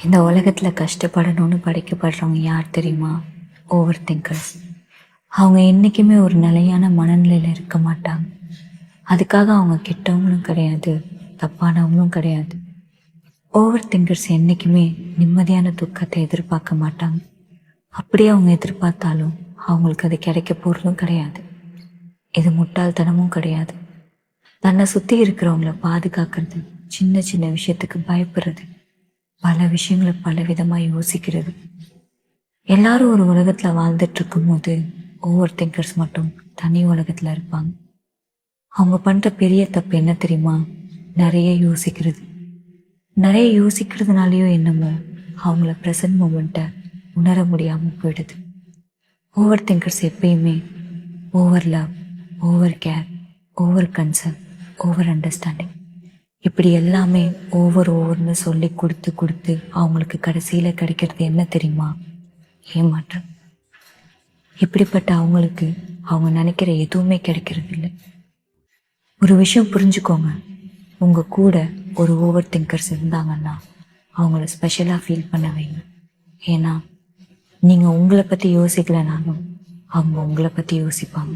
இந்த உலகத்தில் கஷ்டப்படணும்னு படைக்கப்படுறவங்க யார் தெரியுமா? Over thinkers. அவங்க என்றைக்குமே ஒரு நிலையான மனநிலையில் இருக்க மாட்டாங்க. அதுக்காக அவங்க கெட்டவங்களும் கிடையாது, தப்பானவங்களும் கிடையாது. ஓவர் திங்கர்ஸ் என்றைக்குமே நிம்மதியான துக்கத்தை எதிர்பார்க்க மாட்டாங்க. அப்படியே அவங்க எதிர்பார்த்தாலும் அவங்களுக்கு அது கிடைக்க போகிறதும் கிடையாது. இது முட்டாள்தனமும் கிடையாது. தன்னை சுற்றி இருக்கிறவங்கள பாதுகாக்கிறது, சின்ன சின்ன விஷயத்துக்கு பயப்படுறது, பல விஷயங்களை பல விதமாக யோசிக்கிறது. எல்லாரும் ஒரு உலகத்தில் வாழ்ந்துட்டு இருக்கும்போது ஓவர் திங்கர்ஸ் மட்டும் தனி உலகத்தில் இருப்பாங்க. அவங்க பண்ணுற பெரிய தப்பு என்ன தெரியுமா? நிறைய யோசிக்கிறது. நிறைய யோசிக்கிறதுனாலையோ என்னமோ அவங்கள ப்ரெசன்ட் மூமெண்ட்டை உணர முடியாமல் போயிடுது. ஓவர் திங்கர்ஸ் எப்பயுமே over love, over care, over concern, over understanding, இப்படி எல்லாமே ஓவர்னு சொல்லி கொடுத்து கொடுத்து அவங்களுக்கு கடைசியில் கிடைக்கிறது என்ன தெரியுமா? ஏமாற்றம். இப்படிப்பட்ட அவங்களுக்கு அவங்க நினைக்கிற எதுவுமே கிடைக்கிறது இல்லை. ஒரு விஷயம் புரிஞ்சுக்கோங்க, உங்கள் கூட ஒரு ஓவர் திங்கர்ஸ் இருந்தாங்கன்னா அவங்கள ஸ்பெஷலாக ஃபீல் பண்ண வைங்க. ஏன்னா நீங்கள் உங்களை பற்றி யோசிக்கலைனாலும் அவங்க உங்களை பற்றி யோசிப்பாங்க.